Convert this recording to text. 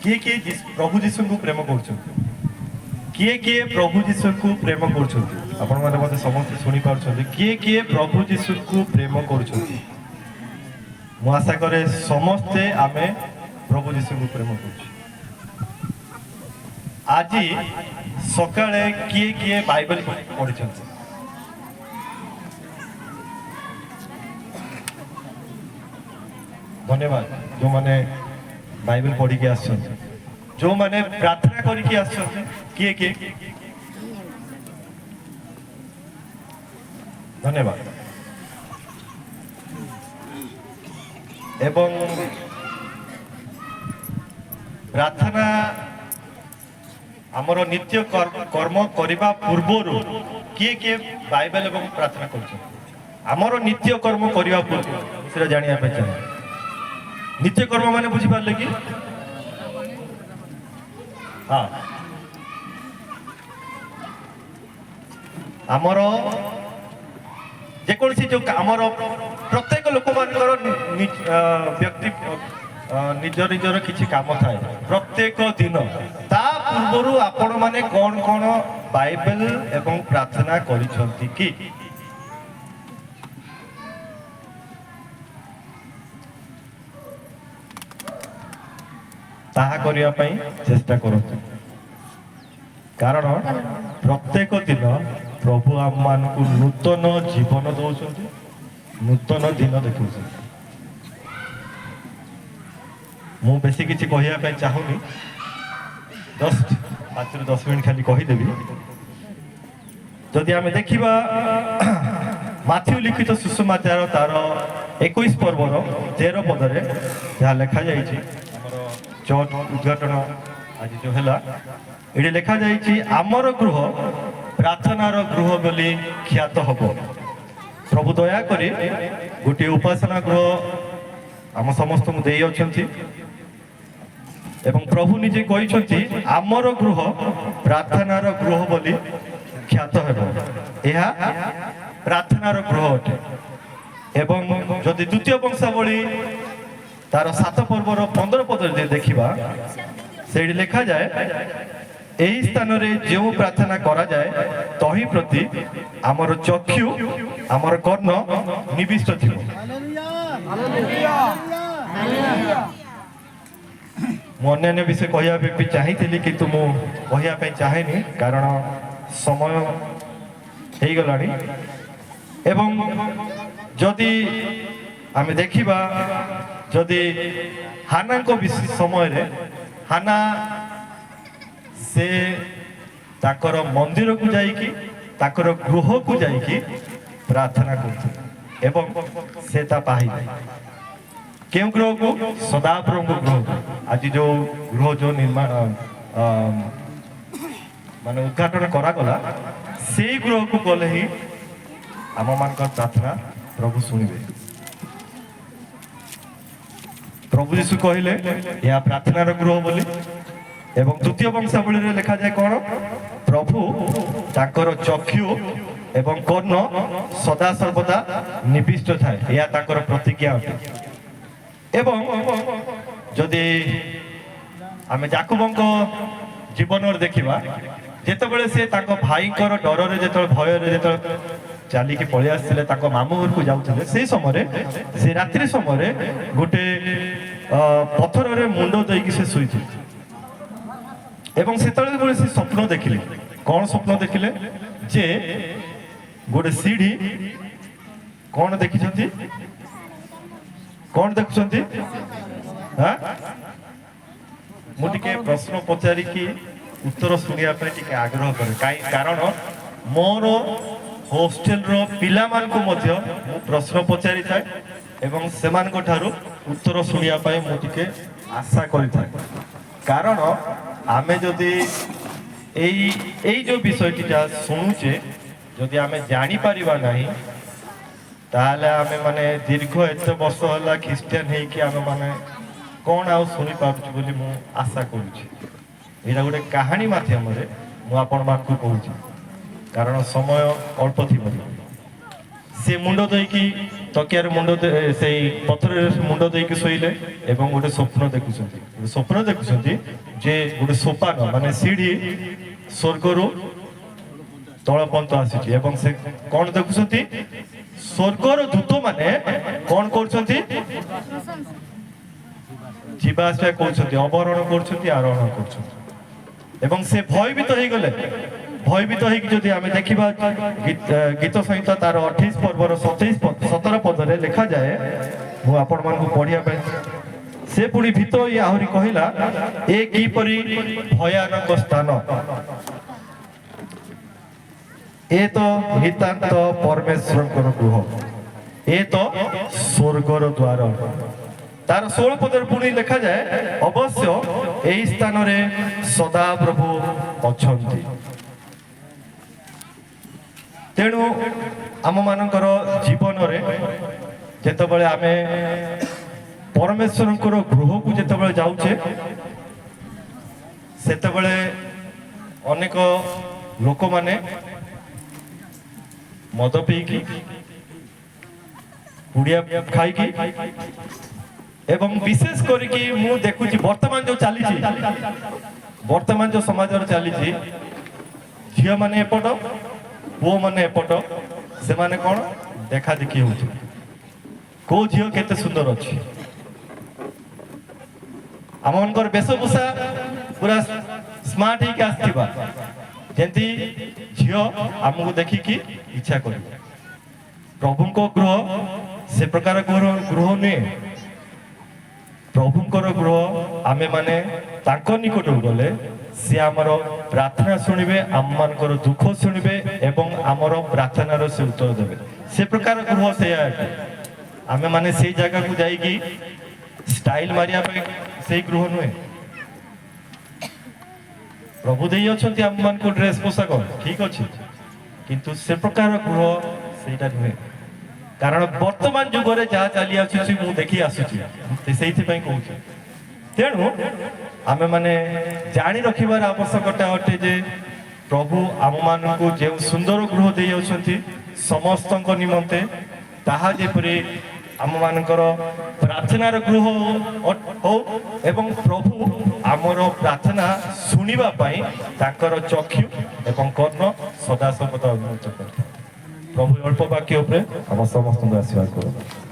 किए किए प्रभु जीशु को प्रेम कर किए किए प्रभु जीशु को प्रेम कर आपण मैंने मत समस्त शुणी पार्छ किए किए प्रभु जीशु को प्रेम कर आशा करे समस्ते आमे प्रभु जीशु को प्रेम कर आज सकाळे किए किए बाइबल पढ़ी धन्यवाद जो माने बाइबल पढ़ी के आस जो माने प्रार्थना करके आस किए किए धन्यवाद एवं प्रार्थना आमर नित्य कर्म करने पूर्वर किए किए बाइबल एवं प्रार्थना कर नित्य कर्म करने पूर्व जाना चाहिए नित्य कर्म माने बुझी पारे कि हाँ आमर जेकोसी जो आमर प्रत्येक लोक व्यक्ति निज निजर किसी काम थाए प्रत्येक दिन ता पूर्व आपण माने कौन कौन बाइबल एवं प्रार्थना करिसंती कि ताहा करिया पई चेष्टा करतु कारण प्रत्येक दिन प्रभु आम मान को नूतन जीवन दौरान नूतन दिन देखुं मु बेसी किसी कहवाई चाहूनी 5 ରୁ 10 मिनट खाली कहीदेवी जदि आम देखा माथ्यू लिखित सुसमाचार तार 21 पर्वर 13 पदरे जहाँ लिखा जाइए चर्च उद्घाटन आज जो है ये लिखा जाइए आमर गृह प्रार्थनार गृह बोली ख्यात हम प्रभु दया करी गोटे उपासना गृह आम समस्त दे एवं प्रभु निजे कहते आमर गृह प्रार्थनार गृह बोली ख्यात है प्रार्थनार गृह अटे एवं जदि द्वितीय वंशावली तार 7 पर्वर 15 पद देखा से लिखा जाए यही स्थान रे जो प्रार्थना करा जाए तही प्रति आमर चक्षु आमर कर्ण निविष्ट थी अन्य विषय कहवाई चाहिए किंतु मु कहवाई चाहेनी कारण समय हो गला एवं जदि आम देखा जदि हाना को समय रे हाना से ताकर मंदिर को जाइकी ताकर गृह को जाइकी प्रार्थना करते एवं से ता पाही क्यों गृह को सदापुर गृह को आज जो गृह जो निर्माण माने उद्घाटन करागला से गृह को गले ही आम मान प्रार्थना प्रभु शुणवे प्रभु यीशु कहले यह प्रार्थनार गृह बोली एवं द्वितीय वंशावली लिखा जाए कौन प्रभु ताकर चक्षु एवं कर्ण सदा सर्वदा निविष्ट थाए यह ताकर प्रतिज्ञा अटे एवं जदि आम जाकुबंक जीवन देखा जिते से भाई डर जो भय जो चलिकी पलि आसते मामू घर को जाते से समय से रात्रि समय गोटे पथर रे मुंड देकी से शुई एवं से स्वप्न देखिले कौन स्वप्न देखिले जे गोटे सीढ़ी कौन देखी कौन देखुंट मुझे प्रश्न पचारिकी उत्तर शुणा आग्रह करे कारण मोर होस्टेल रो पिला मान को मध्य प्रश्न पचारि थाए एवं सेमान को ठारू उत्तर शुणा मुझे आशा करें कारण आमे जदि जो विषयटी जहाँ शुणुचे जदि आमे जानी पारिबा नहीं ताहले आमे माने दीर्घ एत वर्ष होला ख्रीस्टियन है कि आमे माने कौन आउ शुणी पार्छु बोली मु आशा करूछि एटा गोटे कहानी माध्यम रे मु आपण मानकु कहूछि कारण समय अल्प थी से मुंड देकी ତକିଆରେ ସେଇ ପଥରରେ ମୁଣ୍ଡ ଦେଇକି ଶୋଇଲେ ଏବଂ ଗୋଟେ ସ୍ୱପ୍ନ ଦେଖୁଛନ୍ତି। ସ୍ୱପ୍ନ ଦେଖୁଛନ୍ତି ଯେ ଗୋଟେ ସୋପାନ ମାନେ ସିଢି ସ୍ୱର୍ଗରୁ ତଳ ପର୍ଯ୍ୟନ୍ତ ଆସିଛି ଏବଂ ସେ କଣ ଦେଖୁଛନ୍ତି ସ୍ୱର୍ଗର ଦୂତ ମାନେ କଣ କରୁଛନ୍ତି ଯିବା ଆସିବା କରୁଛନ୍ତି, ଅବରୋହଣ କରୁଛନ୍ତି, ଆରୋହଣ କରୁଛନ୍ତି ଏବଂ ସେ ଭୟଭୀତ ହେଇଗଲେ। ଭୟଭୀତ ହେଇକି ଯଦି ଆମେ ଦେଖିବା ଗୀତ ସହିତ ତାର 28 ପର୍ବର 17 ପଦରେ ଲେଖାଯାଏ, ମୁଁ ଆପଣମାନଙ୍କୁ ପଢିବା ପାଇଁ ସେ ପୁଣି ଭୀତ ହୋଇ ଆହୁରି କହିଲା, ଏ କିପରି ଭୟାନକ ସ୍ଥାନ, ଏ ତ ନିତାନ୍ତ ପରମେଶ୍ୱରଙ୍କର ଗୃହ, ଏ ତ ସ୍ୱର୍ଗର ଦ୍ୱାର। ତାର 16 ପଦରେ ପୁଣି ଲେଖାଯାଏ, ଅବଶ୍ୟ ଏହି ସ୍ଥାନରେ ସଦା ପ୍ରଭୁ ଅଛନ୍ତି। ତେଣୁ ଆମ ମାନଙ୍କର ଜୀବନରେ ଯେତେବେଳେ ଆମେ ପରମେଶ୍ୱରଙ୍କର ଗୃହକୁ ଯେତେବେଳେ ଯାଉଛେ, ସେତେବେଳେ ଅନେକ ଲୋକମାନେ ମଦ ପିଇକି କୁଡ଼ିଆ ଖାଇକି ଏବଂ ବିଶେଷ କରିକି ମୁଁ ଦେଖୁଛି ବର୍ତ୍ତମାନ ଯୋଉ ଚାଲିଛି, ବର୍ତ୍ତମାନ ଯୋଉ ସମାଜରେ ଚାଲିଛି, ଝିଅ ମାନେ ଏପଟ ପୁଅ ମାନେ ଏପଟ, ସେମାନେ କଣ ଦେଖା ଦେଖି ହଉଛି କୋଉ ଝିଅ କେତେ ସୁନ୍ଦର ଅଛି। ଆମ ମାନଙ୍କର ବେଶଭୂଷା ପୁରା ସ୍ମାର୍ଟ ହେଇକି ଆସିଥିବା, ଯେମିତି ଝିଅ ଆମକୁ ଦେଖିକି ଇଚ୍ଛା କରିବ। ପ୍ରଭୁଙ୍କ ଗୃହ ସେ ପ୍ରକାର ଗୃହ ନୁହେଁ। ପ୍ରଭୁଙ୍କର ଗୃହ ଆମେ ମାନେ ତାଙ୍କ ନିକଟକୁ ଗଲେ ସେ ଆମର ପ୍ରାର୍ଥନା ଶୁଣିବେ, ଆମମାନଙ୍କର ଦୁଃଖ ଶୁଣିବେ ଏବଂ ଆମର ପ୍ରାର୍ଥନାର ସେ ଉତ୍ତର ଦେବେ। ସେ ପ୍ରକାର ଗୃହ ସେଇଆ। ଆମେ ମାନେ ସେଇ ଜାଗାକୁ ଯାଇକି ଷ୍ଟାଇଲ ମାରିବା ପାଇଁ ସେଇ ଗୃହ ନୁହେଁ। ପ୍ରଭୁ ଦେଇ ଅଛନ୍ତି ଆମମାନଙ୍କୁ ଡ୍ରେସ ପୋଷାକ, ଠିକ ଅଛି, କିନ୍ତୁ ସେ ପ୍ରକାର ଗୃହ ସେଇଟା ନୁହେଁ। କାରଣ ବର୍ତ୍ତମାନ ଯୁଗରେ ଯାହା ଚାଲି ଆସୁଛି ମୁଁ ଦେଖି ଆସୁଛି, ସେଇଥିପାଇଁ କହୁଛି। ତେଣୁ ଆମେ ମାନେ ଜାଣି ରଖିବାର ଆବଶ୍ୟକତା ଅଟେ ଯେ ପ୍ରଭୁ ଆମମାନଙ୍କୁ ଯେଉଁ ସୁନ୍ଦର ଗୃହ ଦେଇ ଅଛନ୍ତି ସମସ୍ତଙ୍କ ନିମନ୍ତେ, ତାହା ଯେପରି ଆମମାନଙ୍କର ପ୍ରାର୍ଥନାର ଗୃହ ହଉ ଏବଂ ପ୍ରଭୁ ଆମର ପ୍ରାର୍ଥନା ଶୁଣିବା ପାଇଁ ତାଙ୍କର ଚକ୍ଷୁ ଏବଂ କର୍ଣ୍ଣ ସଦାସର୍ବଦା ଉନ୍ମୋଚନ କରିଥାଏ। ପ୍ରଭୁ ଅଳ୍ପ ବାକ୍ୟ ଉପରେ ଆମ ସମସ୍ତଙ୍କୁ ଆଶୀର୍ବାଦ କରନ୍ତୁ।